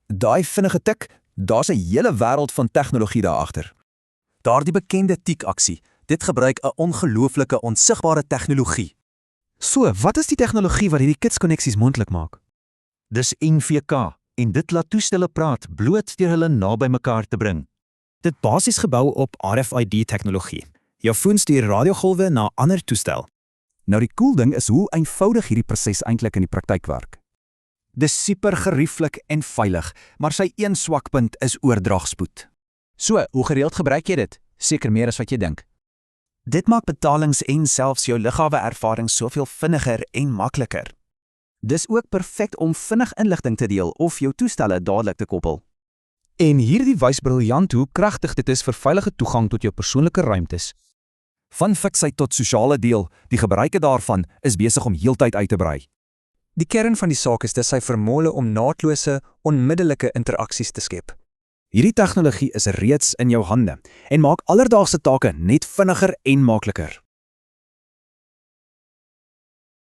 daai vinnige tik, daar's 'n hele wêreld van tegnologie daar agter. Daardie bekende tikaksie, dit gebruik 'n ongelooflike onsigbare tegnologie. So, wat is die tegnologie wat hierdie kitskonneksies moontlik maak? Dis NVK en dit laat toestelle praat bloot deur hulle naby mekaar te bring. Dit basies gebou op RFID-tegnologie. Jou foon stuur radiogolwe na 'n ander toestel. Nou die cool ding is hoe eenvoudig hierdie proses eintlik in die praktyk werk. Dis super gerieflik en veilig, maar sy een swakpunt is oordragspoed. So, hoe gereeld gebruik jy dit? Seker meer as wat jy dink. Dit maak betalings en selfs jou lughawe-ervaring soveel vinniger en makliker. Dis ook perfek om vinnig inligting te deel of jou toestelle dadelik te koppel. En hierdie wys briljant hoe kragtig dit is vir veilige toegang tot jou persoonlike ruimtes. Van fiksheid tot sosiale deel, die gebruike daarvan is besig om heeltyd uit te brei. Die kern van die saak is dis sy vermoë om naatlose, onmiddellike interaksies te skep. Hierdie tegnologie is reeds in jou hande en maak alledaagse take net vinniger en makliker.